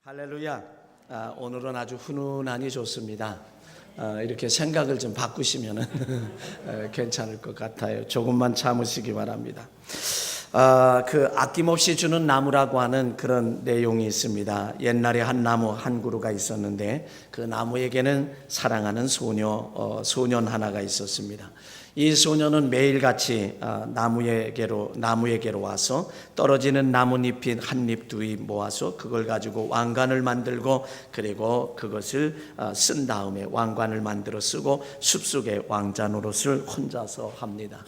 할렐루야. 오늘은 아주 훈훈하니 좋습니다. 이렇게 생각을 좀 바꾸시면 괜찮을 것 같아요. 조금만 참으시기 바랍니다. 그 아낌없이 주는 나무라고 하는 그런 내용이 있습니다. 옛날에 한 나무 한 그루가 있었는데 그 나무에게는 사랑하는 소년 하나가 있었습니다. 이 소년은 매일같이 나무에게로 와서 떨어지는 나뭇잎이 한 잎 두 잎 모아서 그걸 가지고 왕관을 만들고, 그리고 그것을 쓴 다음에 왕관을 만들어 쓰고 숲속에 왕자 노릇을 혼자서 합니다.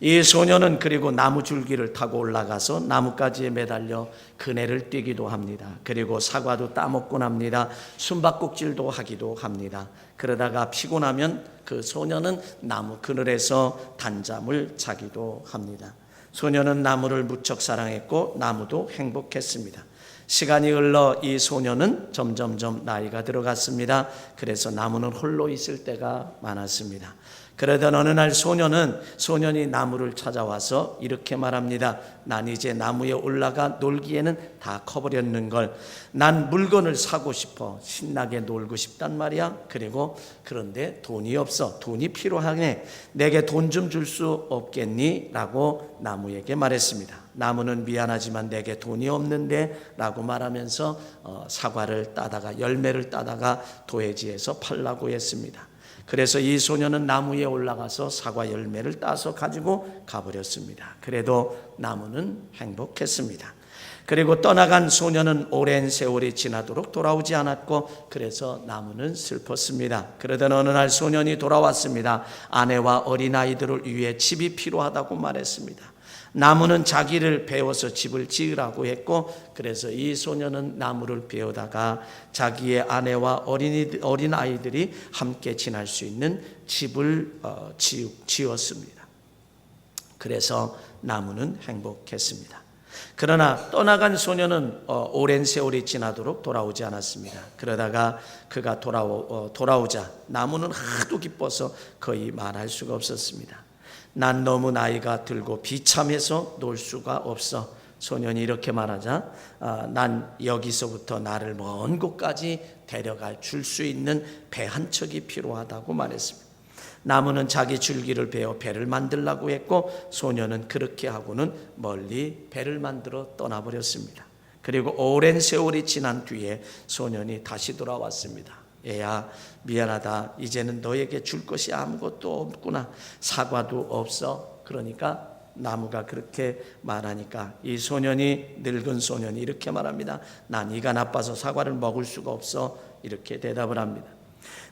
이 소년은 그리고 나무 줄기를 타고 올라가서 나뭇가지에 매달려 그네를 뛰기도 합니다. 그리고 사과도 따먹곤 합니다. 숨바꼭질도 하기도 합니다. 그러다가 피곤하면 그 소년은 나무 그늘에서 단잠을 자기도 합니다. 소년은 나무를 무척 사랑했고 나무도 행복했습니다. 시간이 흘러 이 소년은 점점점 나이가 들어갔습니다. 그래서 나무는 홀로 있을 때가 많았습니다. 그러던 어느 날 소년이 나무를 찾아와서 이렇게 말합니다. 난 이제 나무에 올라가 놀기에는 다 커버렸는걸. 난 물건을 사고 싶어. 신나게 놀고 싶단 말이야. 그런데 돈이 없어. 돈이 필요하네. 내게 돈 좀 줄 수 없겠니? 라고 나무에게 말했습니다. 나무는 미안하지만 내게 돈이 없는데 라고 말하면서 사과를 따다가 열매를 따다가 도해지에서 팔라고 했습니다. 그래서 이 소년은 나무에 올라가서 사과 열매를 따서 가지고 가버렸습니다. 그래도 나무는 행복했습니다. 그리고 떠나간 소년은 오랜 세월이 지나도록 돌아오지 않았고, 그래서 나무는 슬펐습니다. 그러던 어느 날 소년이 돌아왔습니다. 아내와 어린아이들을 위해 집이 필요하다고 말했습니다. 나무는 자기를 베어서 집을 지으라고 했고, 그래서 이 소년은 나무를 베어다가 자기의 아내와 어린아이들이 함께 지낼 수 있는 집을 지었습니다. 그래서 나무는 행복했습니다. 그러나 떠나간 소년은 오랜 세월이 지나도록 돌아오지 않았습니다. 그러다가 그가 돌아오자 나무는 하도 기뻐서 거의 말할 수가 없었습니다. 난 너무 나이가 들고 비참해서 놀 수가 없어. 소년이 이렇게 말하자 난 여기서부터 나를 먼 곳까지 데려갈 줄 수 있는 배 한 척이 필요하다고 말했습니다. 나무는 자기 줄기를 베어 배를 만들라고 했고, 소년은 그렇게 하고는 멀리 배를 만들어 떠나버렸습니다. 그리고 오랜 세월이 지난 뒤에 소년이 다시 돌아왔습니다. 얘야, 미안하다. 이제는 너에게 줄 것이 아무것도 없구나. 사과도 없어. 그러니까 나무가 그렇게 말하니까 이 늙은 소년이 이렇게 말합니다. 난 이가 나빠서 사과를 먹을 수가 없어. 이렇게 대답을 합니다.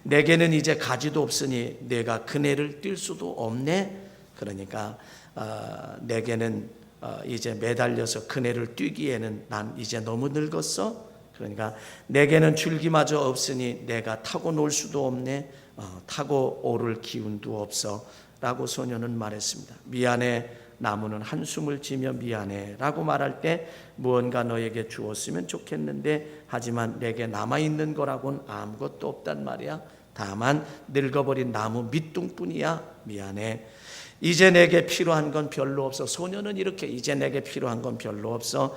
내게는 이제 가지도 없으니 내가 그네를 뛸 수도 없네. 그러니까 내게는 이제 매달려서 그네를 뛰기에는 난 이제 너무 늙었어. 그러니까 내게는 줄기마저 없으니 내가 타고 놀 수도 없네. 타고 오를 기운도 없어 라고 소년은 말했습니다. 미안해. 나무는 한숨을 지며 미안해 라고 말할 때 무언가 너에게 주었으면 좋겠는데, 하지만 내게 남아있는 거라고는 아무것도 없단 말이야. 다만 늙어버린 나무 밑둥뿐이야. 미안해. 이제 내게 필요한 건 별로 없어. 소년은 이렇게 이제 내게 필요한 건 별로 없어.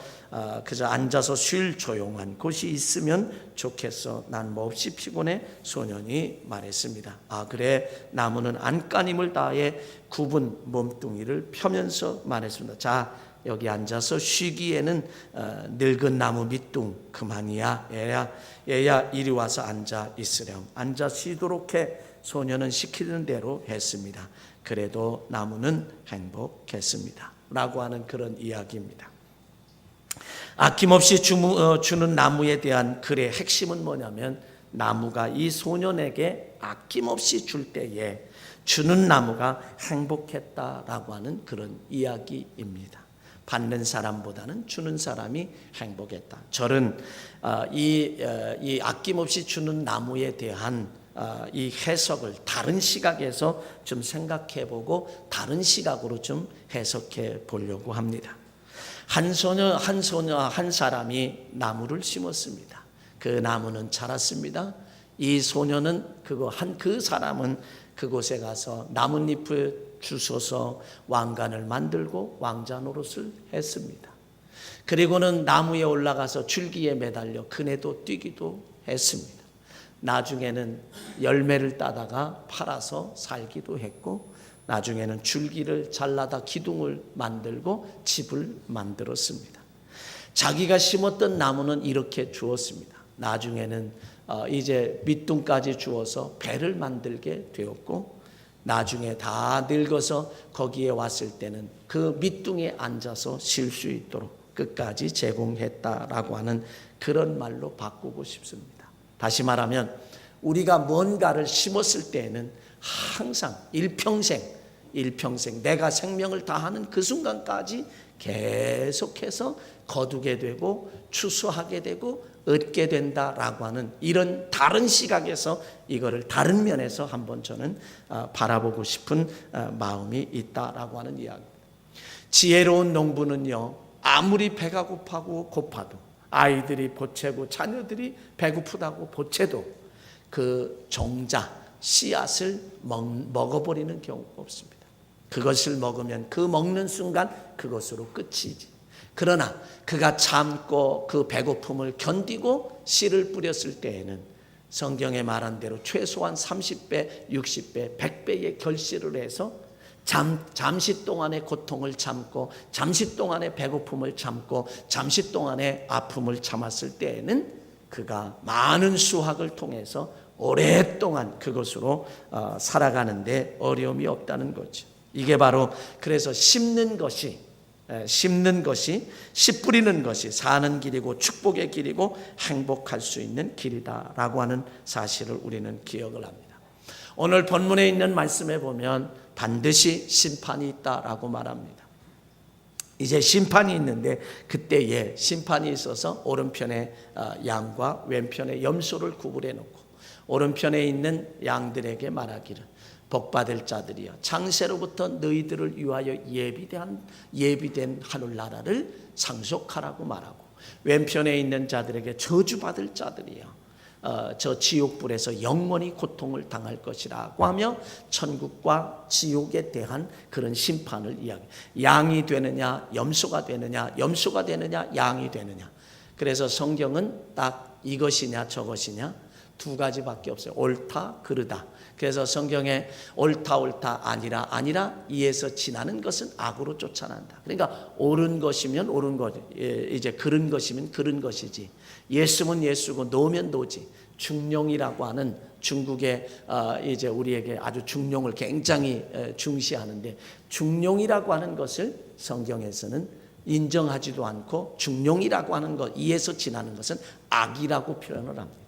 그저 앉아서 쉴 조용한 곳이 있으면 좋겠어. 난 몹시 피곤해. 소년이 말했습니다. 그래. 나무는 안간힘을 다해 굽은 몸뚱이를 펴면서 말했습니다. 자, 여기 앉아서 쉬기에는 늙은 나무 밑둥 그만이야. 얘야 이리 와서 앉아 있으렴. 앉아 쉬도록 해. 소년은 시키는 대로 했습니다. 그래도 나무는 행복했습니다. 라고 하는 그런 이야기입니다. 아낌없이 주는 나무에 대한 글의 핵심은 뭐냐면, 나무가 이 소년에게 아낌없이 줄 때에 주는 나무가 행복했다라고 하는 그런 이야기입니다. 받는 사람보다는 주는 사람이 행복했다. 저는 이 아낌없이 주는 나무에 대한 이 해석을 다른 시각에서 좀 생각해보고 다른 시각으로 좀 해석해 보려고 합니다. 한 사람이 나무를 심었습니다. 그 나무는 자랐습니다. 이 소년은 그 사람은 그곳에 가서 나뭇잎을 주워서 왕관을 만들고 왕자 노릇을 했습니다. 그리고는 나무에 올라가서 줄기에 매달려 그네도 뛰기도 했습니다. 나중에는 열매를 따다가 팔아서 살기도 했고, 나중에는 줄기를 잘라다 기둥을 만들고 집을 만들었습니다. 자기가 심었던 나무는 이렇게 주었습니다. 나중에는 이제 밑둥까지 주어서 배를 만들게 되었고, 나중에 다 늙어서 거기에 왔을 때는 그 밑둥에 앉아서 쉴 수 있도록 끝까지 제공했다라고 하는 그런 말로 바꾸고 싶습니다. 다시 말하면 우리가 뭔가를 심었을 때에는 항상 일평생 내가 생명을 다하는 그 순간까지 계속해서 거두게 되고 추수하게 되고 얻게 된다라고 하는 이런 다른 시각에서 이거를 다른 면에서 한번 저는 바라보고 싶은 마음이 있다라고 하는 이야기입니다. 지혜로운 농부는요, 아무리 배가 고파도 아이들이 보채고 자녀들이 배고프다고 보채도 그 종자 씨앗을 먹어버리는 경우가 없습니다. 그것을 먹으면 그 먹는 순간 그것으로 끝이지. 그러나 그가 참고 그 배고픔을 견디고 씨를 뿌렸을 때에는 성경에 말한 대로 최소한 30배, 60배, 100배의 결실을 해서 잠시 동안의 고통을 참고 잠시 동안의 배고픔을 참고 잠시 동안의 아픔을 참았을 때에는 그가 많은 수확을 통해서 오랫동안 그것으로 살아가는데 어려움이 없다는 거죠. 이게 바로 그래서 심는 것이 씨 뿌리는 것이 사는 길이고 축복의 길이고 행복할 수 있는 길이다라고 하는 사실을 우리는 기억을 합니다. 오늘 본문에 있는 말씀에 보면 반드시 심판이 있다라고 말합니다. 이제 심판이 있는데 그때에 심판이 있어서 오른편에 양과 왼편에 염소를 구분해 놓고 오른편에 있는 양들에게 말하기를 복받을 자들이여 창세로부터 너희들을 위하여 예비된 하늘나라를 상속하라고 말하고 왼편에 있는 자들에게 저주받을 자들이여 저 지옥불에서 영원히 고통을 당할 것이라고 하며 천국과 지옥에 대한 그런 심판을 이야기해요. 양이 되느냐 염소가 되느냐 염소가 되느냐 양이 되느냐. 그래서 성경은 딱 이것이냐 저것이냐 두 가지밖에 없어요. 옳다 그르다. 그래서 성경에 옳다 아니라 이에서 지나는 것은 악으로 쫓아난다. 그러니까 옳은 것이면 옳은 것, 이제 그른 것이면 그른 것이지. 예수면 예수고 노면 노지. 중용이라고 하는 중국의 이제 우리에게 아주 중용을 굉장히 중시하는데 중용이라고 하는 것을 성경에서는 인정하지도 않고 중용이라고 하는 것, 이에서 지나는 것은 악이라고 표현을 합니다.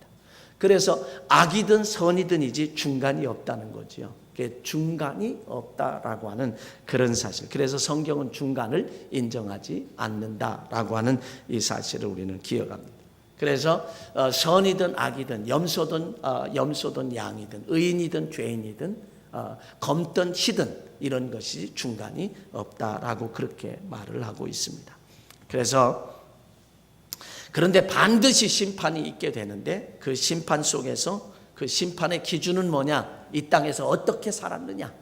그래서 악이든 선이든이지 중간이 없다는 거죠. 중간이 없다라고 하는 그런 사실. 그래서 성경은 중간을 인정하지 않는다라고 하는 이 사실을 우리는 기억합니다. 그래서 선이든 악이든 염소든 양이든 의인이든 죄인이든 검든 희든 이런 것이 중간이 없다라고 그렇게 말을 하고 있습니다. 그런데 반드시 심판이 있게 되는데 그 심판 속에서 그 심판의 기준은 뭐냐? 이 땅에서 어떻게 살았느냐?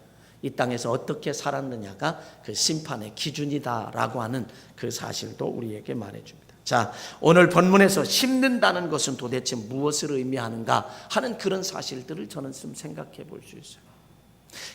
이 땅에서 어떻게 살았느냐가 그 심판의 기준이다라고 하는 그 사실도 우리에게 말해줍니다. 자, 오늘 본문에서 심는다는 것은 도대체 무엇을 의미하는가 하는 그런 사실들을 저는 좀 생각해 볼 수 있어요.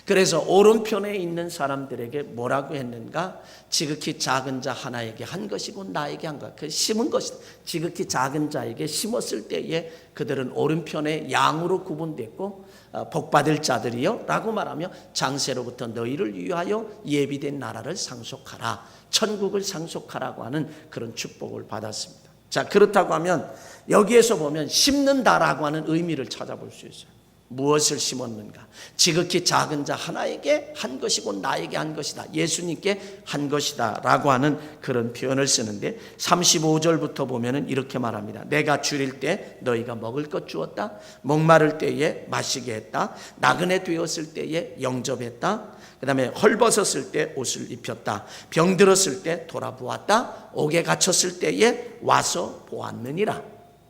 그래서 오른편에 있는 사람들에게 뭐라고 했는가? 지극히 작은 자 하나에게 한 것이고 나에게 한 것. 그 심은 것이 지극히 작은 자에게 심었을 때에 그들은 오른편에 양으로 구분됐고 복받을 자들이요 라고 말하며 장세로부터 너희를 위하여 예비된 나라를 상속하라. 천국을 상속하라고 하는 그런 축복을 받았습니다. 자, 그렇다고 하면 여기에서 보면 심는다라고 하는 의미를 찾아볼 수 있어요. 무엇을 심었는가? 지극히 작은 자 하나에게 한 것이고 나에게 한 것이다. 예수님께 한 것이다 라고 하는 그런 표현을 쓰는데 35절부터 보면은 이렇게 말합니다. 내가 줄일 때 너희가 먹을 것 주었다. 목마를 때에 마시게 했다. 나그네 되었을 때에 영접했다. 그 다음에 헐벗었을 때 옷을 입혔다. 병들었을 때 돌아보았다. 옥에 갇혔을 때에 와서 보았느니라.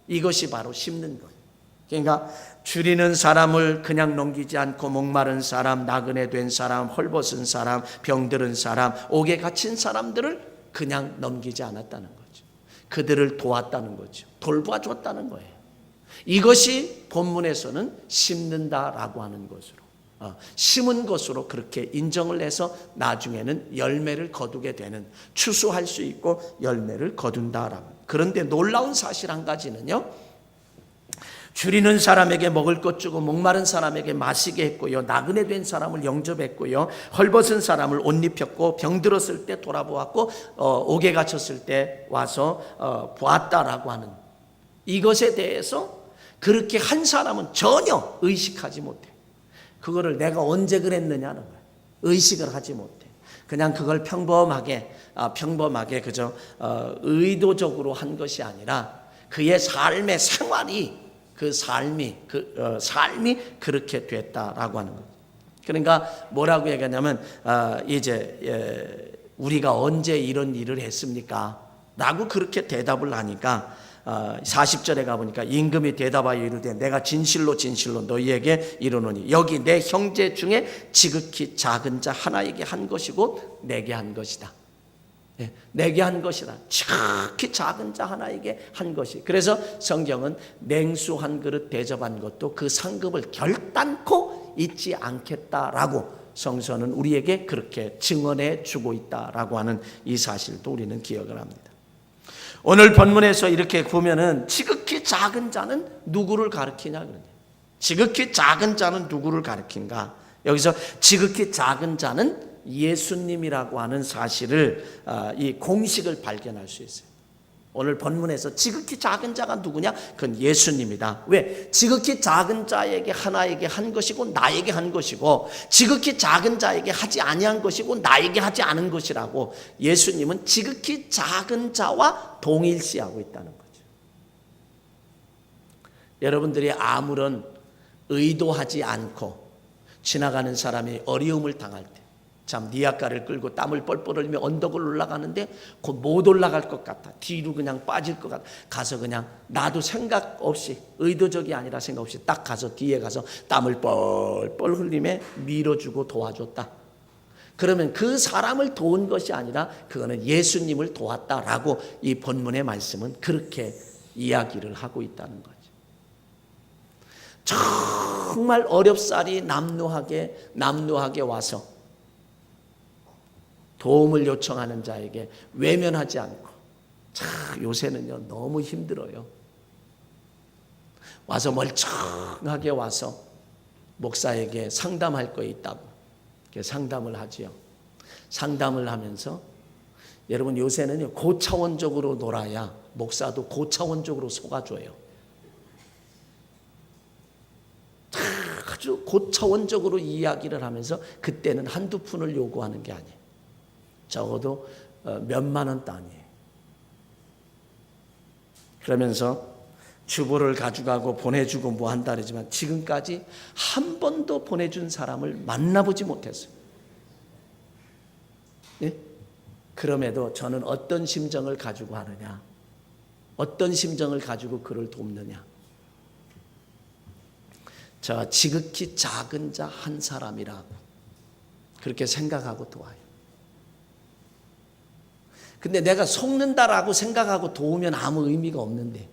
이것이 바로 심는 것. 그러니까 줄이는 사람을 그냥 넘기지 않고 목마른 사람, 나그네 된 사람, 헐벗은 사람, 병들은 사람, 옥에 갇힌 사람들을 그냥 넘기지 않았다는 거죠. 그들을 도왔다는 거죠. 돌봐줬다는 거예요. 이것이 본문에서는 심는다라고 하는 것으로, 심은 것으로 그렇게 인정을 해서 나중에는 열매를 거두게 되는, 추수할 수 있고 열매를 거둔다라고. 그런데 놀라운 사실 한 가지는요, 줄이는 사람에게 먹을 것 주고 목마른 사람에게 마시게 했고요, 나그네 된 사람을 영접했고요, 헐벗은 사람을 옷 입혔고, 병들었을 때 돌아보았고, 옥에 갇혔을 때 와서 보았다라고 하는 이것에 대해서 그렇게 한 사람은 전혀 의식하지 못해. 그거를 내가 언제 그랬느냐는 거예요. 의식을 하지 못해. 그냥 그걸 평범하게 그저 의도적으로 한 것이 아니라 그의 삶의 생활이, 그 삶이 그렇게 됐다라고 하는 거예요. 그러니까 뭐라고 얘기하냐면, 이제 우리가 언제 이런 일을 했습니까? 라고 그렇게 대답을 하니까 40절에 가보니까 임금이 대답하여 이르되 내가 진실로 너희에게 이르노니 여기 내 형제 중에 지극히 작은 자 하나에게 한 것이고 내게 한 것이다. 내게 한 것이다. 지극히 작은 자 하나에게 한 것이. 그래서 성경은 냉수 한 그릇 대접한 것도 그 상급을 결단코 잊지 않겠다라고 성서는 우리에게 그렇게 증언해 주고 있다라고 하는 이 사실도 우리는 기억을 합니다. 오늘 본문에서 이렇게 보면은 지극히 작은 자는 누구를 가리키냐 그러냐. 지극히 작은 자는 누구를 가리킨가? 여기서 지극히 작은 자는 예수님이라고 하는 사실을, 이 공식을 발견할 수 있어요. 오늘 본문에서 지극히 작은 자가 누구냐? 그건 예수님이다. 왜? 지극히 작은 자에게 하나에게 한 것이고 나에게 한 것이고, 지극히 작은 자에게 하지 아니한 것이고 나에게 하지 않은 것이라고 예수님은 지극히 작은 자와 동일시하고 있다는 거죠. 여러분들이 아무런 의도하지 않고 지나가는 사람이 어려움을 당할 때, 참 니아가를 끌고 땀을 뻘뻘 흘리며 언덕을 올라가는데 곧 못 올라갈 것 같아. 뒤로 그냥 빠질 것 같아. 가서 그냥 나도 생각 없이, 의도적이 아니라 생각 없이 딱 가서 뒤에 가서 땀을 뻘뻘 흘리며 밀어주고 도와줬다. 그러면 그 사람을 도운 것이 아니라 그거는 예수님을 도왔다라고 이 본문의 말씀은 그렇게 이야기를 하고 있다는 거죠. 정말 어렵사리 남루하게 와서 도움을 요청하는 자에게 외면하지 않고, 요새는요 너무 힘들어요. 와서 멀쩡하게 와서 목사에게 상담할 거 있다고 상담을 하지요. 상담을 하면서 여러분 요새는요 고차원적으로 놀아야 목사도 고차원적으로 속아줘요. 아주 고차원적으로 이야기를 하면서 그때는 한두 푼을 요구하는 게 아니에요. 적어도 몇만 원 단위예요. 그러면서 주보를 가져가고 보내주고 뭐 한다 그러지만 지금까지 한 번도 보내준 사람을 만나보지 못했어요. 예? 그럼에도 저는 어떤 심정을 가지고 하느냐, 어떤 심정을 가지고 그를 돕느냐, 저 지극히 작은 자 한 사람이라고 그렇게 생각하고 도와요. 근데 내가 속는다라고 생각하고 도우면 아무 의미가 없는데,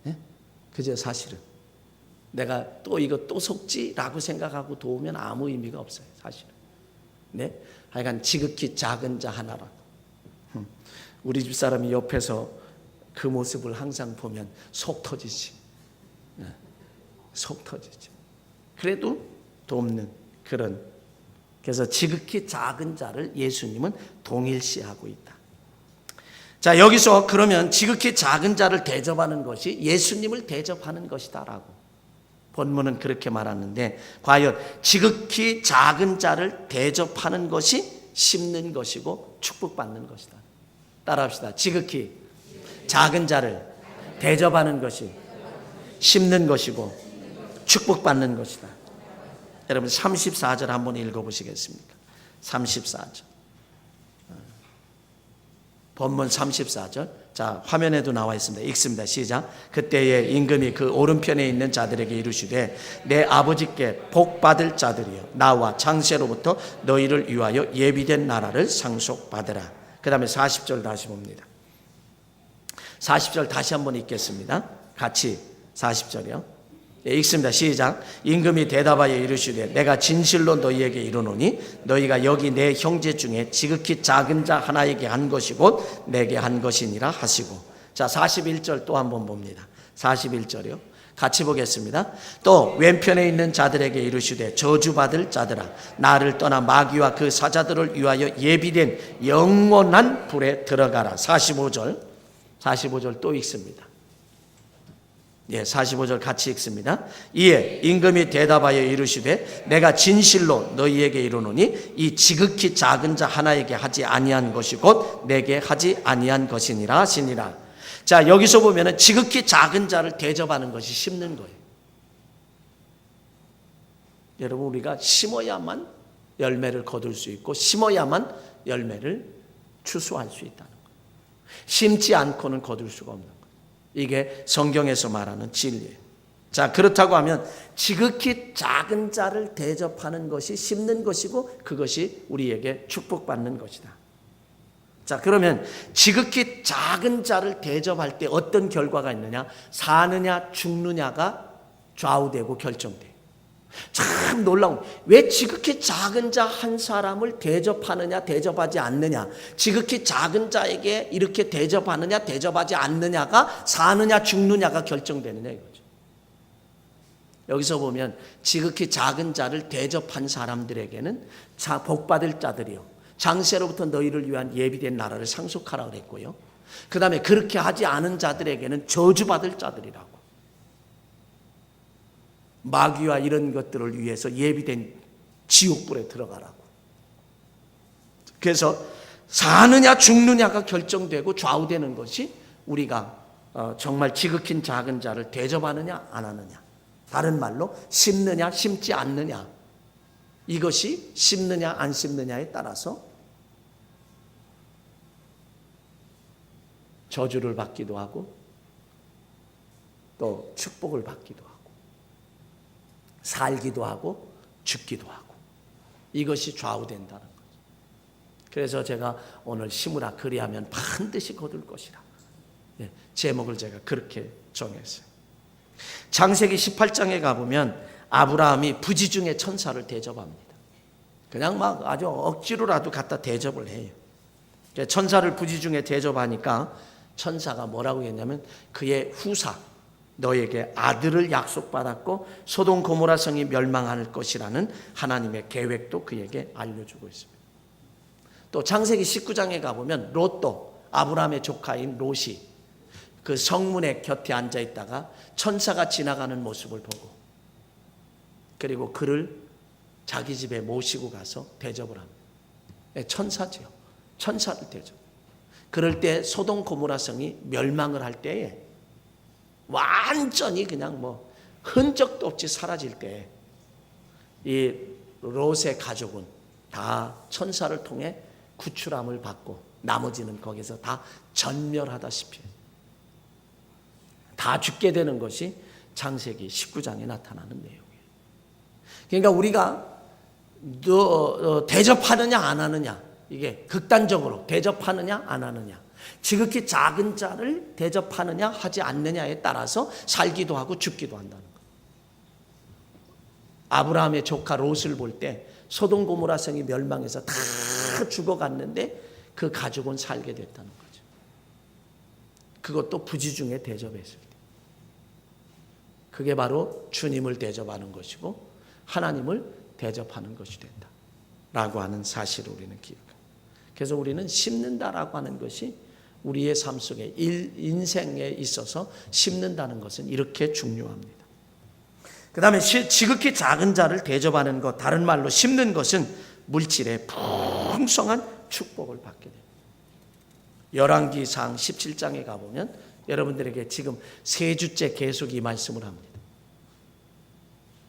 예? 그죠? 사실은 내가 또 이거 또 속지라고 생각하고 도우면 아무 의미가 없어요. 사실은. 네? 하여간 지극히 작은 자 하나라고. 우리 집 사람이 옆에서 그 모습을 항상 보면 속 터지지. 속 터지죠. 그래도 돕는 그런. 그래서 지극히 작은 자를 예수님은 동일시하고 있다. 자, 여기서 그러면 지극히 작은 자를 대접하는 것이 예수님을 대접하는 것이다라고 본문은 그렇게 말하는데, 과연 지극히 작은 자를 대접하는 것이 심는 것이고 축복받는 것이다. 따라합시다. 지극히 작은 자를 대접하는 것이 심는 것이고 축복받는 것이다. 여러분 34절 한번 읽어보시겠습니까? 34절. 본문 34절. 자, 화면에도 나와 있습니다. 읽습니다. 시작. 그때에 임금이 그 오른편에 있는 자들에게 이르시되 내 아버지께 복 받을 자들이여 나와 창세로부터 너희를 위하여 예비된 나라를 상속받으라. 그 다음에 40절 다시 봅니다. 40절 다시 한번 읽겠습니다. 같이 40절이요. 예, 읽습니다. 시작. 임금이 대답하여 이르시되 내가 진실로 너희에게 이르노니 너희가 여기 내 형제 중에 지극히 작은 자 하나에게 한 것이 곧 내게 한 것이니라 하시고. 자, 41절 또 한번 봅니다. 41절이요. 같이 보겠습니다. 또 왼편에 있는 자들에게 이르시되 저주받을 자들아 나를 떠나 마귀와 그 사자들을 위하여 예비된 영원한 불에 들어가라. 45절 또 읽습니다. 예, 45절 같이 읽습니다. 이에 임금이 대답하여 이르시되 내가 진실로 너희에게 이르노니 이 지극히 작은 자 하나에게 하지 아니한 것이 곧 내게 하지 아니한 것이니라 하시니라. 자, 여기서 보면은 지극히 작은 자를 대접하는 것이 심는 거예요. 여러분, 우리가 심어야만 열매를 거둘 수 있고 심어야만 열매를 추수할 수 있다는 거예요. 심지 않고는 거둘 수가 없는 거예요. 이게 성경에서 말하는 진리예요. 자, 그렇다고 하면 지극히 작은 자를 대접하는 것이 심는 것이고 그것이 우리에게 축복받는 것이다. 자, 그러면 지극히 작은 자를 대접할 때 어떤 결과가 있느냐? 사느냐 죽느냐가 좌우되고 결정돼요. 참 놀라운, 왜 지극히 작은 자 한 사람을 대접하느냐 대접하지 않느냐, 지극히 작은 자에게 이렇게 대접하느냐 대접하지 않느냐가 사느냐 죽느냐가 결정되느냐 이거죠. 여기서 보면 지극히 작은 자를 대접한 사람들에게는 복받을 자들이요 장세로부터 너희를 위한 예비된 나라를 상속하라 그랬고요, 그 다음에 그렇게 하지 않은 자들에게는 저주받을 자들이라고, 마귀와 이런 것들을 위해서 예비된 지옥불에 들어가라고. 그래서 사느냐 죽느냐가 결정되고 좌우되는 것이 우리가 정말 지극히 작은 자를 대접하느냐 안 하느냐, 다른 말로 심느냐 심지 않느냐, 이것이 심느냐 안 심느냐에 따라서 저주를 받기도 하고 또 축복을 받기도 하고 살기도 하고 죽기도 하고, 이것이 좌우된다는 거죠. 그래서 제가 오늘 심으라 그리하면 반드시 거둘 것이라, 제목을 제가 그렇게 정했어요. 창세기 18장에 가보면 아브라함이 부지 중에 천사를 대접합니다. 그냥 막 아주 억지로라도 갖다 대접을 해요. 천사를 부지 중에 대접하니까 천사가 뭐라고 했냐면 그의 후사, 너에게 아들을 약속받았고 소돔 고모라 성이 멸망할 것이라는 하나님의 계획도 그에게 알려주고 있습니다. 또 창세기 19장에 가보면 롯도, 아브라함의 조카인 롯이 그 성문의 곁에 앉아 있다가 천사가 지나가는 모습을 보고 그리고 그를 자기 집에 모시고 가서 대접을 합니다. 천사죠. 천사를 대접. 그럴 때 소돔 고모라 성이 멸망을 할 때에 완전히 그냥 뭐 흔적도 없이 사라질 때 이 롯의 가족은 다 천사를 통해 구출함을 받고 나머지는 거기서 다 전멸하다시피 다 죽게 되는 것이 창세기 19장에 나타나는 내용이에요. 그러니까 우리가 대접하느냐 안 하느냐, 이게 극단적으로 대접하느냐 안 하느냐, 지극히 작은 자를 대접하느냐 하지 않느냐에 따라서 살기도 하고 죽기도 한다는 거예요. 아브라함의 조카 롯을 볼 때 소돔 고모라 성이 멸망해서 다 죽어갔는데 그 가족은 살게 됐다는 거죠. 그것도 부지 중에 대접했을 때. 그게 바로 주님을 대접하는 것이고 하나님을 대접하는 것이 된다라고 하는 사실을 우리는 기억합니다. 그래서 우리는 심는다라고 하는 것이 우리의 삶 속에 인생에 있어서 심는다는 것은 이렇게 중요합니다. 그 다음에 지극히 작은 자를 대접하는 것, 다른 말로 심는 것은 물질의 풍성한 축복을 받게 됩니다. 열왕기상 17장에 가보면 여러분들에게 지금 세 주째 계속 이 말씀을 합니다.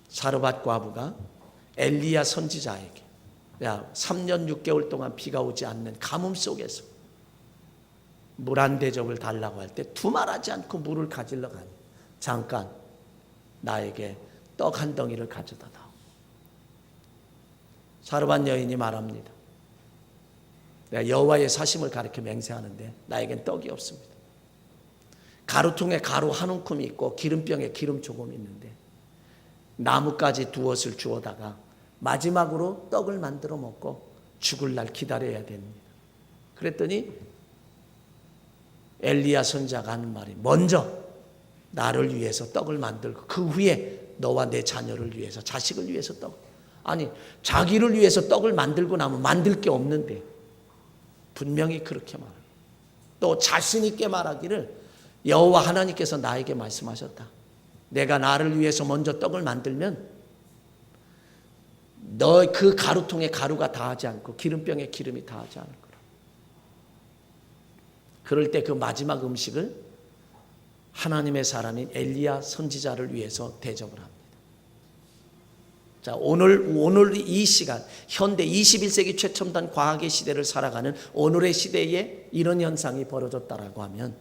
사르밧 과부가 엘리야 선지자에게 3년 6개월 동안 비가 오지 않는 가뭄 속에서 물 한 대접을 달라고 할 때 두말하지 않고 물을 가지러 가니 잠깐 나에게 떡 한 덩이를 가져다 다오. 사르밧 여인이 말합니다. 내가 여호와의 사심을 가리켜 맹세하는데 나에겐 떡이 없습니다. 가루통에 가루 한 움큼이 있고 기름병에 기름 조금 있는데 나뭇가지 두엇을 주워다가 마지막으로 떡을 만들어 먹고 죽을 날 기다려야 됩니다. 그랬더니 엘리야 선지자가 하는 말이 먼저 나를 위해서 떡을 만들고 그 후에 너와 내 자녀를 위해서 자식을 위해서 떡. 아니 자기를 위해서 떡을 만들고 나면 만들 게 없는데 분명히 그렇게 말합니다. 또 자신 있게 말하기를 여호와 하나님께서 나에게 말씀하셨다. 내가 나를 위해서 먼저 떡을 만들면 너 그 가루통에 가루가 다하지 않고 기름병에 기름이 다하지 않을 거라. 그럴 때 그 마지막 음식을 하나님의 사람인 엘리야 선지자를 위해서 대접을 합니다. 자, 오늘 이 시간 현대 21세기 최첨단 과학의 시대를 살아가는 오늘의 시대에 이런 현상이 벌어졌다라고 하면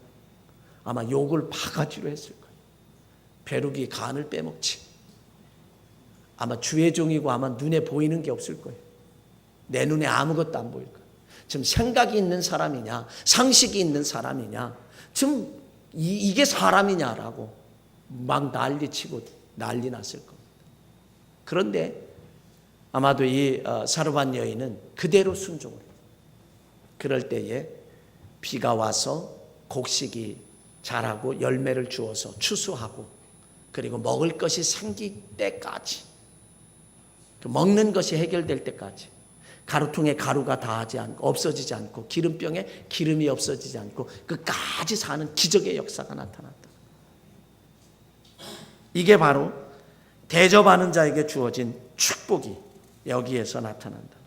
아마 욕을 바가지로 했을 거예요. 벼룩이 간을 빼먹지. 아마 주의 종이고 아마 눈에 보이는 게 없을 거예요. 내 눈에 아무것도 안 보일 거예요. 지금 생각이 있는 사람이냐 상식이 있는 사람이냐 지금 이게 사람이냐라고 막 난리치고 난리 났을 겁니다. 그런데 아마도 이 사르밧 여인은 그대로 순종을 해요. 그럴 때에 비가 와서 곡식이 자라고 열매를 주어서 추수하고 그리고 먹을 것이 생길 때까지 먹는 것이 해결될 때까지 가루통에 가루가 다하지 않고 없어지지 않고 기름병에 기름이 없어지지 않고 끝까지 사는 기적의 역사가 나타났다. 이게 바로 대접하는 자에게 주어진 축복이 여기에서 나타난다는 거예요.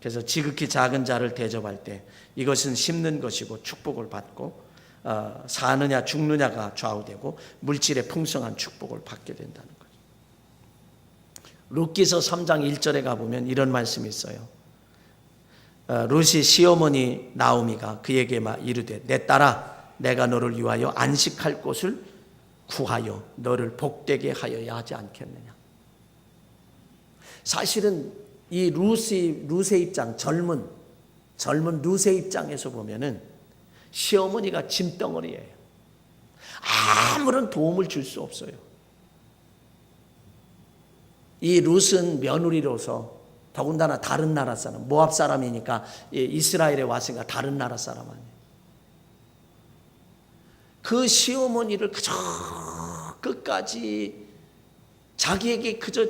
그래서 지극히 작은 자를 대접할 때 이것은 심는 것이고 축복을 받고 사느냐 죽느냐가 좌우되고 물질의 풍성한 축복을 받게 된다는 거죠. 룻기서 3장 1절에 가보면 이런 말씀이 있어요. 룻이 시어머니 나오미가 그에게 이르되 내 딸아 내가 너를 위하여 안식할 곳을 구하여 너를 복되게 하여야 하지 않겠느냐. 사실은 이 룻의 입장 젊은 룻의 입장에서 보면은 시어머니가 짐덩어리예요. 아무런 도움을 줄 수 없어요. 이 룻은 며느리로서 더군다나 다른 나라 사람 모압 사람이니까 이스라엘에 왔으니까 다른 나라 사람 아니에요. 그 시어머니를 그저 끝까지 자기에게 그저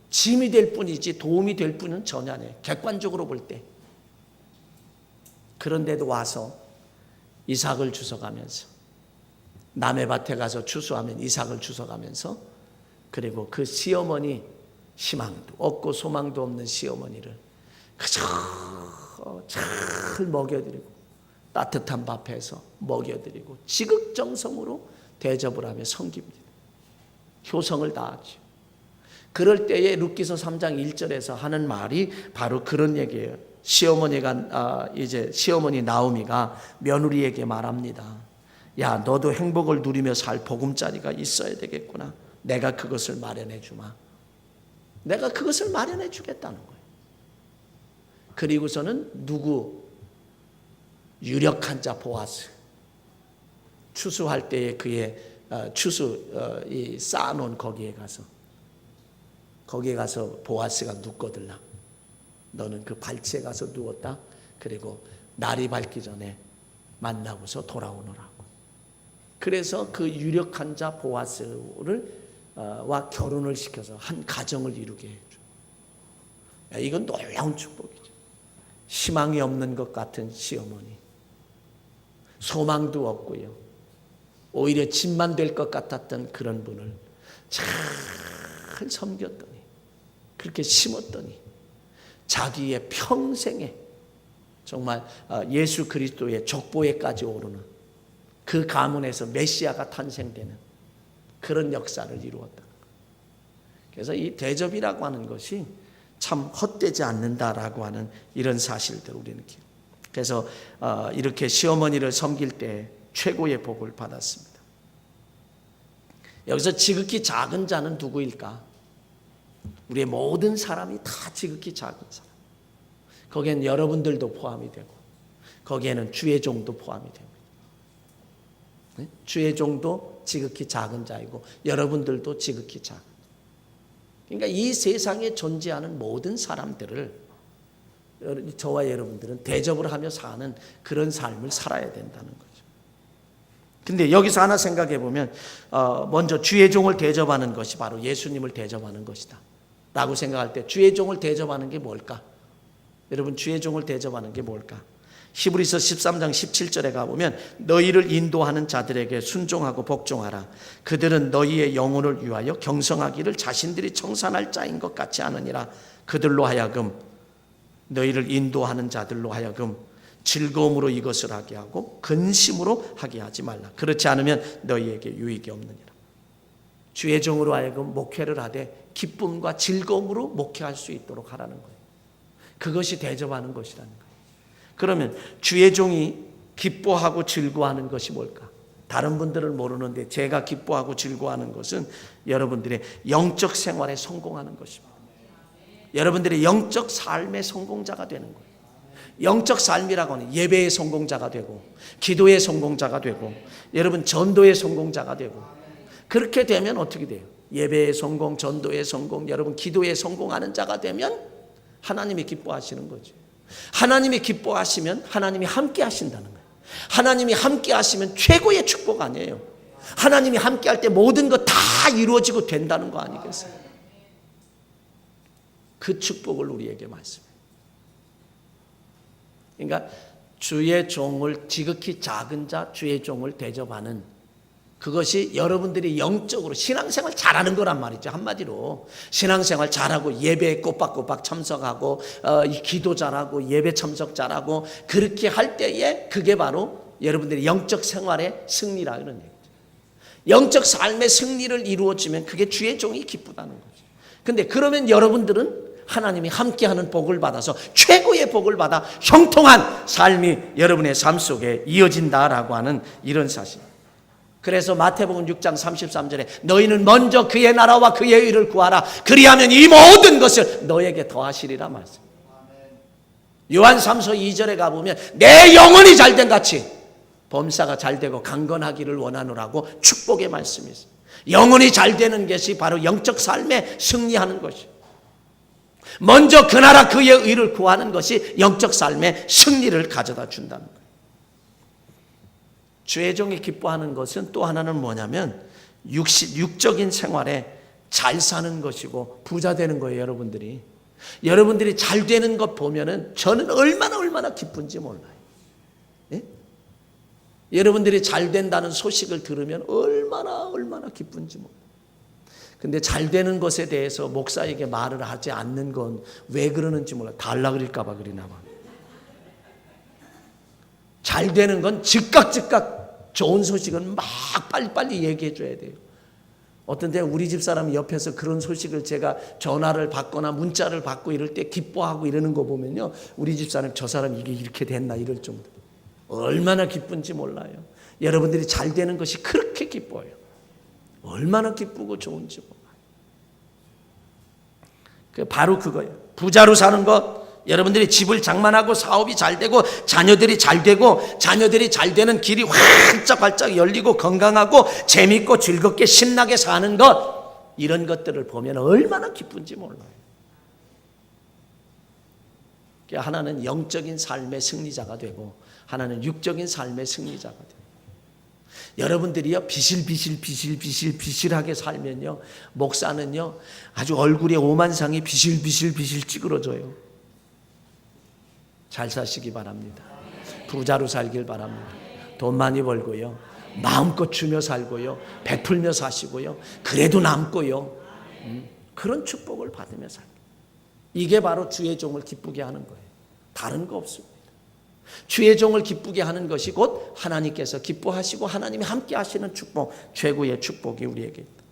짐이 될 뿐이지 도움이 될 뿐은 전혀 아니에요. 객관적으로 볼 때. 그런데도 와서 이삭을 주워가면서 남의 밭에 가서 추수하면 이삭을 주워가면서 그리고 그 시어머니 희망도 없고 소망도 없는 시어머니를 그저 잘 먹여드리고 따뜻한 밥해서 먹여드리고 지극정성으로 대접을 하며 섬깁니다. 효성을 다하죠. 그럴 때에 룻기서 3장 1절에서 하는 말이 바로 그런 얘기예요. 이제 시어머니 나오미가 며느리에게 말합니다. 야, 너도 행복을 누리며 살 보금자리가 있어야 되겠구나. 내가 그것을 마련해 주마. 내가 그것을 마련해 주겠다는 거예요. 그리고서는 유력한 자 보아스. 추수할 때에 그의 쌓아놓은 거기에 가서 보아스가 눕거들라. 너는 그 발치에 가서 누웠다. 그리고 날이 밝기 전에 만나고서 돌아오너라고. 그래서 그 유력한 자 보아스를 와 결혼을 시켜서 한 가정을 이루게 해줘. 이건 놀라운 축복이죠. 희망이 없는 것 같은 시어머니, 소망도 없고요. 오히려 짐만 될 것 같았던 그런 분을 잘 섬겼더니 그렇게 심었더니 자기의 평생에 정말 예수 그리스도의 족보에까지 오르는 그 가문에서 메시아가 탄생되는 그런 역사를 이루었다. 그래서 이 대접이라고 하는 것이 참 헛되지 않는다라고 하는 이런 사실들을 우리는 그래서 이렇게 시어머니를 섬길 때 최고의 복을 받았습니다. 여기서 지극히 작은 자는 누구일까? 우리의 모든 사람이 다 지극히 작은 사람. 거기엔 여러분들도 포함이 되고 거기에는 주의 종도 포함이 됩니다. 네? 주의 종도 지극히 작은 자이고 여러분들도 지극히 작은 자. 그러니까 이 세상에 존재하는 모든 사람들을 저와 여러분들은 대접을 하며 사는 그런 삶을 살아야 된다는 거죠. 근데 여기서 하나 생각해 보면 먼저 주의 종을 대접하는 것이 바로 예수님을 대접하는 것이다 라고 생각할 때 주의 종을 대접하는 게 뭘까? 여러분 주의 종을 대접하는 게 뭘까? 히브리서 13장 17절에 가보면 너희를 인도하는 자들에게 순종하고 복종하라. 그들은 너희의 영혼을 위하여 경성하기를 자신들이 청산할 자인 것 같지 않으니라. 그들로 하여금 너희를 인도하는 자들로 하여금 즐거움으로 이것을 하게 하고 근심으로 하게 하지 말라. 그렇지 않으면 너희에게 유익이 없느니라. 주의 종으로 하여금 목회를 하되 기쁨과 즐거움으로 목회할 수 있도록 하라는 거예요. 그것이 대접하는 것이라는 거예요. 그러면 주의 종이 기뻐하고 즐거워하는 것이 뭘까? 다른 분들은 모르는데 제가 기뻐하고 즐거워하는 것은 여러분들의 영적 생활에 성공하는 것입니다. 여러분들의 영적 삶의 성공자가 되는 거예요. 영적 삶이라고 하는 예배의 성공자가 되고 기도의 성공자가 되고 여러분 전도의 성공자가 되고 그렇게 되면 어떻게 돼요? 예배의 성공, 전도의 성공, 여러분 기도의 성공하는 자가 되면 하나님이 기뻐하시는 거죠. 하나님이 기뻐하시면 하나님이 함께 하신다는 거예요. 하나님이 함께 하시면 최고의 축복 아니에요. 하나님이 함께 할 때 모든 것 다 이루어지고 된다는 거 아니겠어요? 그 축복을 우리에게 말씀해요. 그러니까 주의 종을 지극히 작은 자 주의 종을 대접하는 그것이 여러분들이 영적으로 신앙생활 잘하는 거란 말이죠. 한마디로 신앙생활 잘하고 예배에 꼬박꼬박 참석하고 기도 잘하고 예배 참석 잘하고 그렇게 할 때에 그게 바로 여러분들이 영적 생활의 승리라 이런 얘기죠. 영적 삶의 승리를 이루어지면 그게 주의 종이 기쁘다는 거죠. 근데 그러면 여러분들은 하나님이 함께하는 복을 받아서 최고의 복을 받아 형통한 삶이 여러분의 삶 속에 이어진다라고 하는 이런 사실. 그래서 마태복음 6장 33절에 너희는 먼저 그의 나라와 그의 의를 구하라. 그리하면 이 모든 것을 너에게 더하시리라 말씀. 요한 3서 2절에 가보면 내 영혼이 잘된 같이 범사가 잘되고 강건하기를 원하노라고 축복의 말씀이 있어요. 영혼이 잘되는 것이 바로 영적 삶에 승리하는 것이에요. 먼저 그 나라 그의 의를 구하는 것이 영적 삶의 승리를 가져다 준다는 거예요. 주의 종이 기뻐하는 것은 또 하나는 뭐냐면 육적인 생활에 잘 사는 것이고 부자 되는 거예요. 여러분들이 잘 되는 것 보면은 저는 얼마나 기쁜지 몰라요. 예? 여러분들이 잘 된다는 소식을 들으면 얼마나 기쁜지 몰라요. 근데 잘 되는 것에 대해서 목사에게 말을 하지 않는 건 왜 그러는지 몰라요. 달라 그릴까 봐 그러나 봐. 잘 되는 건 즉각 좋은 소식은 막 빨리 얘기해 줘야 돼요. 어떤 때 우리 집 사람이 옆에서 그런 소식을 제가 전화를 받거나 문자를 받고 이럴 때 기뻐하고 이러는 거 보면요. 우리 집 사람 저 사람 이게 이렇게 됐나 이럴 정도. 얼마나 기쁜지 몰라요. 여러분들이 잘 되는 것이 그렇게 기뻐요. 얼마나 기쁘고 좋은지 몰라요. 바로 그거예요. 부자로 사는 것. 여러분들이 집을 장만하고 사업이 잘 되고 자녀들이 잘 되고 자녀들이 잘 되는 길이 활짝 열리고 건강하고 재밌고 즐겁게 신나게 사는 것 이런 것들을 보면 얼마나 기쁜지 몰라요. 하나는 영적인 삶의 승리자가 되고 하나는 육적인 삶의 승리자가 돼요. 여러분들이요 비실하게 살면요 목사는요 아주 얼굴에 오만상이 비실 찌그러져요. 잘 사시기 바랍니다. 부자로 살길 바랍니다. 돈 많이 벌고요 마음껏 주며 살고요 베풀며 사시고요 그래도 남고요 그런 축복을 받으며 살고 이게 바로 주의 종을 기쁘게 하는 거예요. 다른 거 없습니다. 주의 종을 기쁘게 하는 것이 곧 하나님께서 기뻐하시고 하나님이 함께 하시는 축복, 최고의 축복이 우리에게 있다.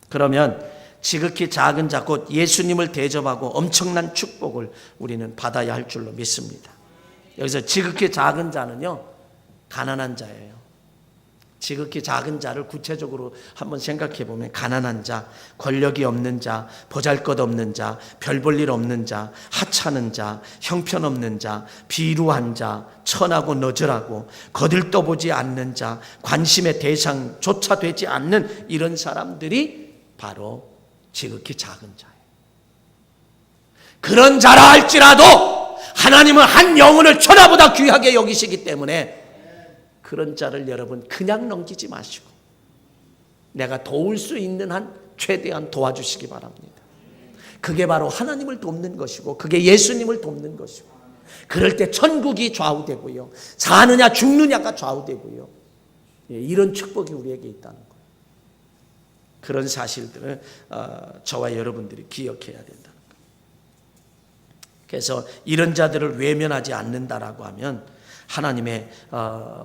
그러면 지극히 작은 자 곧 예수님을 대접하고 엄청난 축복을 우리는 받아야 할 줄로 믿습니다. 여기서 지극히 작은 자는요 가난한 자예요. 지극히 작은 자를 구체적으로 한번 생각해 보면 가난한 자, 권력이 없는 자, 보잘것없는 자, 별 볼 일 없는 자, 하찮은 자, 형편없는 자, 비루한 자, 천하고 너절하고 거들떠보지 않는 자, 관심의 대상조차 되지 않는 이런 사람들이 바로 지극히 작은 자예요. 그런 자라 할지라도 하나님은 한 영혼을 천하보다 귀하게 여기시기 때문에 그런 자를 여러분 그냥 넘기지 마시고 내가 도울 수 있는 한 최대한 도와주시기 바랍니다. 그게 바로 하나님을 돕는 것이고 그게 예수님을 돕는 것이고 그럴 때 천국이 좌우되고요. 사느냐 죽느냐가 좌우되고요. 이런 축복이 우리에게 있다는 거예요. 그런 사실들을 저와 여러분들이 기억해야 된다는 거예요. 그래서 이런 자들을 외면하지 않는다라고 하면 하나님의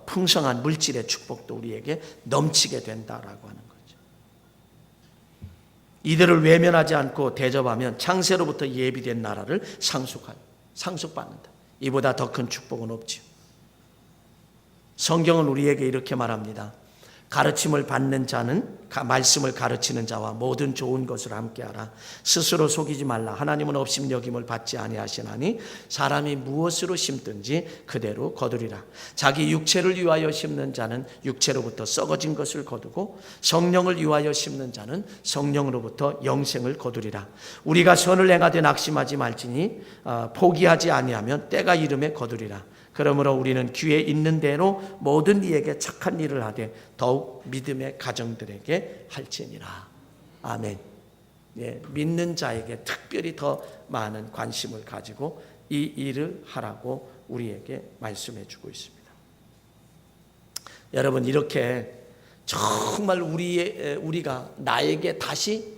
풍성한 물질의 축복도 우리에게 넘치게 된다라고 하는 거죠. 이들을 외면하지 않고 대접하면 창세로부터 예비된 나라를 상속받는다. 이보다 더 큰 축복은 없지요. 성경은 우리에게 이렇게 말합니다. 가르침을 받는 자는 말씀을 가르치는 자와 모든 좋은 것을 함께하라. 스스로 속이지 말라. 하나님은 업신여김을 받지 아니하시나니 사람이 무엇으로 심든지 그대로 거두리라. 자기 육체를 위하여 심는 자는 육체로부터 썩어진 것을 거두고 성령을 위하여 심는 자는 성령으로부터 영생을 거두리라. 우리가 선을 행하되 낙심하지 말지니 포기하지 아니하면 때가 이름에 거두리라. 그러므로 우리는 귀에 있는 대로 모든 이에게 착한 일을 하되 더욱 믿음의 가정들에게 할지니라. 아멘. 예, 믿는 자에게 특별히 더 많은 관심을 가지고 이 일을 하라고 우리에게 말씀해 주고 있습니다. 여러분 이렇게 정말 우리가 나에게 다시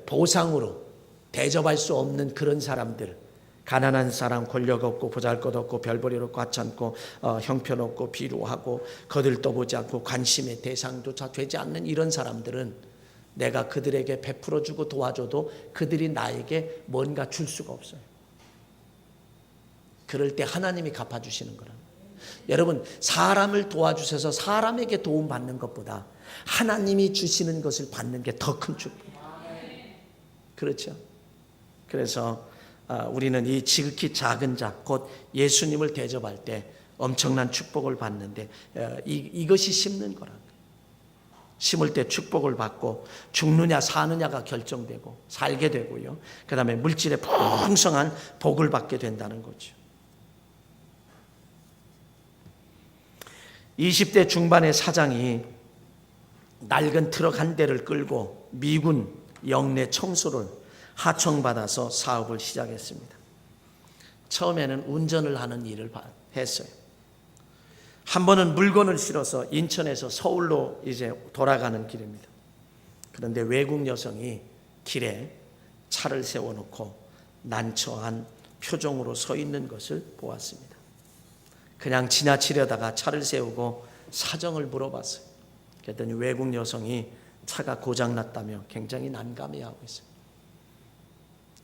보상으로 대접할 수 없는 그런 사람들, 가난한 사람, 권력 없고 보잘것없고 별볼일 없고 하찮고 형편없고 비루하고 거들떠보지 않고 관심의 대상조차 되지 않는 이런 사람들은 내가 그들에게 베풀어주고 도와줘도 그들이 나에게 뭔가 줄 수가 없어요. 그럴 때 하나님이 갚아주시는 거라. 여러분 사람을 도와주셔서 사람에게 도움받는 것보다 하나님이 주시는 것을 받는 게 더 큰 축복이에요. 그렇죠? 그래서 우리는 이 지극히 작은 자, 곧 예수님을 대접할 때 엄청난 축복을 받는데 이것이 심는 거라는 거예요. 심을 때 축복을 받고 죽느냐 사느냐가 결정되고 살게 되고요. 그 다음에 물질의 풍성한 복을 받게 된다는 거죠. 20대 중반의 사장이 낡은 트럭 한 대를 끌고 미군 영내 청소를 하청받아서 사업을 시작했습니다. 처음에는 운전을 하는 일을 했어요. 한 번은 물건을 실어서 인천에서 서울로 이제 돌아가는 길입니다. 그런데 외국 여성이 길에 차를 세워놓고 난처한 표정으로 서 있는 것을 보았습니다. 그냥 지나치려다가 차를 세우고 사정을 물어봤어요. 그랬더니 외국 여성이 차가 고장났다며 굉장히 난감해하고 있어요.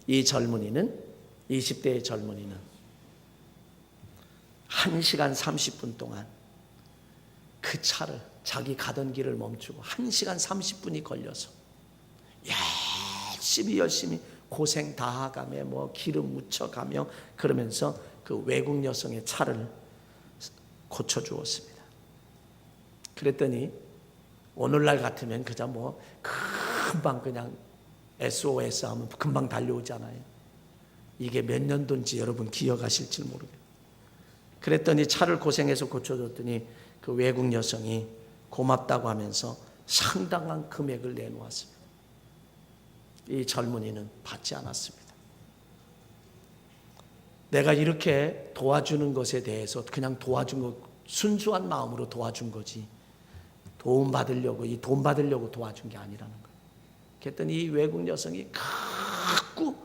이 젊은이는 20대의 젊은이는 1시간 30분 동안 그 차를 자기 가던 길을 멈추고 1시간 30분이 걸려서 열심히 고생 다하가며 뭐 기름 묻혀가며 그러면서 그 외국 여성의 차를 고쳐주었습니다. 그랬더니 오늘날 같으면 그저 뭐 금방 그냥 SOS 하면 금방 달려오잖아요. 이게 몇 년도인지 여러분 기억하실지 모르겠어요. 그랬더니 차를 고생해서 고쳐줬더니 그 외국 여성이 고맙다고 하면서 상당한 금액을 내놓았습니다. 이 젊은이는 받지 않았습니다. 내가 이렇게 도와주는 것에 대해서 그냥 도와준 거 순수한 마음으로 도와준 거지 돈 받으려고 도와준 게 아니라는 거예요. 그랬더니 이 외국 여성이 자꾸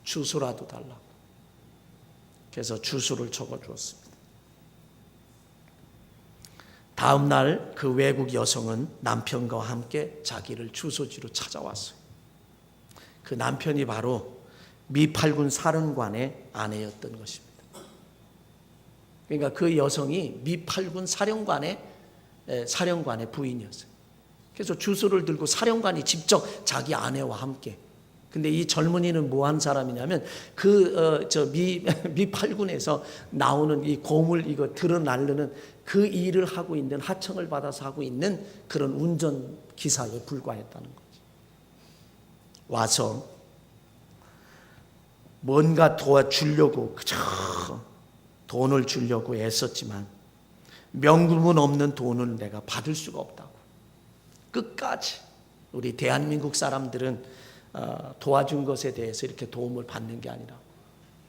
주소라도 달라고. 그래서 주소를 적어주었습니다. 다음 날 그 외국 여성은 남편과 함께 자기를 주소지로 찾아왔어요. 그 남편이 바로 미 8군 사령관의 아내였던 것입니다. 그러니까 그 여성이 미 8군 사령관의 부인이었어요. 그래서 주소를 들고 사령관이 직접 자기 아내와 함께. 근데 이 젊은이는 뭐 한 사람이냐면 미 8군에서 나오는 이 고물 이거 드러나르는 그 일을 하고 있는, 하청을 받아서 하고 있는 그런 운전 기사에 불과했다는 거죠. 와서 뭔가 도와주려고 그저 돈을 주려고 애썼지만 명분 없는 돈을 내가 받을 수가 없다고. 끝까지 우리 대한민국 사람들은 도와준 것에 대해서 이렇게 도움을 받는 게 아니라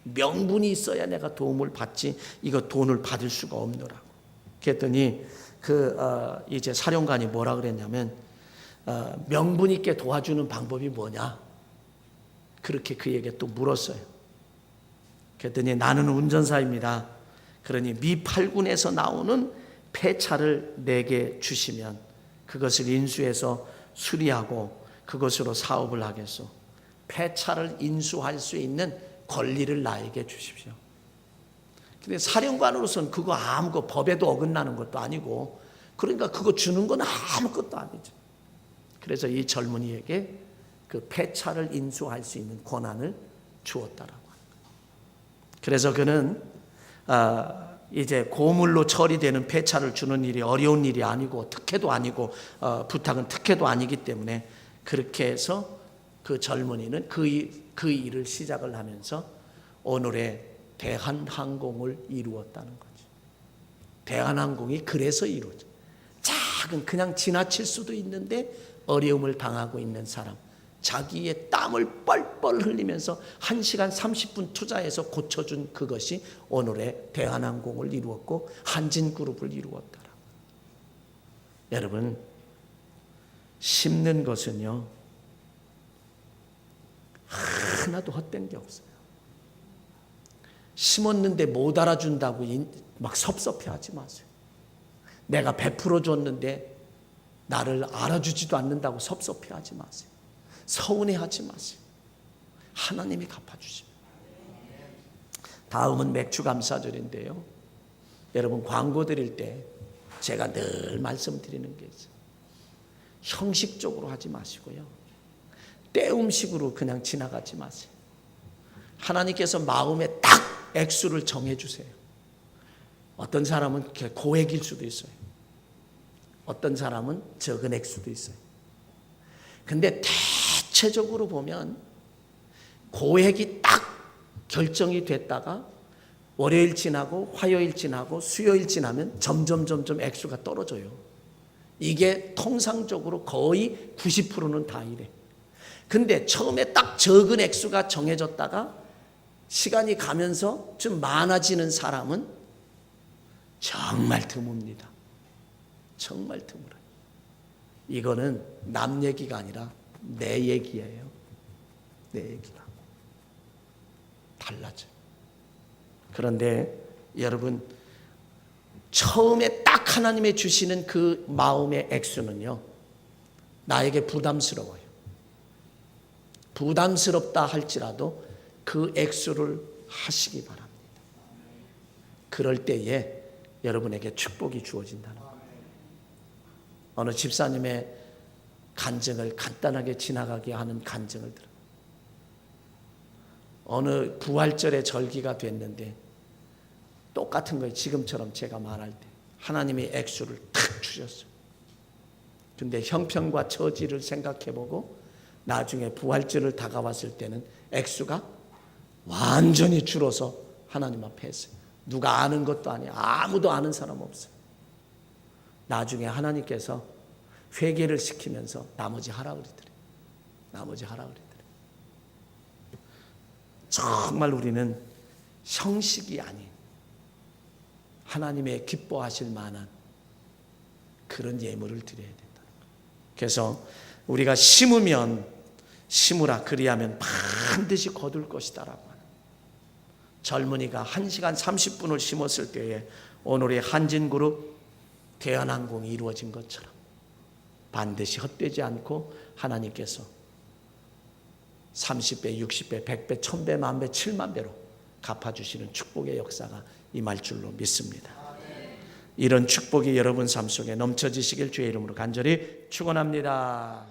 명분이 있어야 내가 도움을 받지 이거 돈을 받을 수가 없노라고. 그랬더니 이제 사령관이 뭐라 그랬냐면 명분 있게 도와주는 방법이 뭐냐? 그렇게 그에게 또 물었어요. 그랬더니 나는 운전사입니다. 그러니 미 8군에서 나오는 폐차를 내게 주시면 그것을 인수해서 수리하고 그것으로 사업을 하겠소. 폐차를 인수할 수 있는 권리를 나에게 주십시오. 근데 사령관으로서는 그거 아무것도 법에도 어긋나는 것도 아니고 그러니까 그거 주는 건 아무것도 아니죠. 그래서 이 젊은이에게 그 폐차를 인수할 수 있는 권한을 주었다라고 합니다. 그래서 그는 이제 고물로 처리되는 폐차를 주는 일이 어려운 일이 아니고 특혜도 아니고 부탁은 특혜도 아니기 때문에 그렇게 해서 그 젊은이는 그 일을 시작을 하면서 오늘의 대한항공을 이루었다는 거죠. 대한항공이 그래서 이루어져. 작은 그냥 지나칠 수도 있는데 어려움을 당하고 있는 사람, 자기의 땀을 뻘뻘 흘리면서 1시간 30분 투자해서 고쳐준 그것이 오늘의 대한항공을 이루었고 한진그룹을 이루었다. 여러분, 심는 것은요 하나도 헛된 게 없어요. 심었는데 못 알아준다고 막 섭섭해하지 마세요. 내가 베풀어 줬는데 나를 알아주지도 않는다고 섭섭해하지 마세요. 서운해하지 마세요. 하나님이 갚아주십니다. 다음은 맥주 감사절인데요. 여러분, 광고 드릴 때 제가 늘 말씀드리는 게 있어요. 형식적으로 하지 마시고요. 때움식으로 그냥 지나가지 마세요. 하나님께서 마음에 딱 액수를 정해주세요. 어떤 사람은 고액일 수도 있어요. 어떤 사람은 적은 액수도 있어요. 근데 대체적으로 보면 고액이 딱 결정이 됐다가 월요일 지나고 화요일 지나고 수요일 지나면 점점 액수가 떨어져요. 이게 통상적으로 거의 90%는 다 이래. 근데 처음에 딱 적은 액수가 정해졌다가 시간이 가면서 좀 많아지는 사람은 정말 드뭅니다. 정말 드물어요. 이거는 남 얘기가 아니라 내 얘기예요. 내 얘기가 달라져요. 그런데 여러분, 처음에 딱 하나님의 주시는 그 마음의 액수는요, 나에게 부담스러워요. 부담스럽다 할지라도 그 액수를 하시기 바랍니다. 그럴 때에 여러분에게 축복이 주어진다는 거예요. 어느 집사님의 간증을 간단하게 지나가게 하는 간증을 들어요. 어느 부활절의 절기가 됐는데 똑같은 거예요. 지금처럼 제가 말할 때 하나님이 액수를 탁 주셨어요. 근데 형편과 처지를 생각해보고 나중에 부활절을 다가왔을 때는 액수가 완전히 줄어서 하나님 앞에 했어요. 누가 아는 것도 아니에요. 아무도 아는 사람 없어요. 나중에 하나님께서 회개를 시키면서 나머지 하라 그러더래요. 나머지 하라 그러더래요. 정말 우리는 형식이 아닌 하나님의 기뻐하실 만한 그런 예물을 드려야 된다는 거예요. 그래서 우리가 심으면 심으라 그리하면 반드시 거둘 것이다라고 하는, 젊은이가 1시간 30분을 심었을 때에 오늘의 한진그룹 대한항공이 이루어진 것처럼 반드시 헛되지 않고 하나님께서 30배, 60배, 100배, 1000배, 만배, 7만 배로 갚아주시는 축복의 역사가 임할 줄로 믿습니다. 이런 축복이 여러분 삶 속에 넘쳐지시길 주의 이름으로 간절히 축원합니다.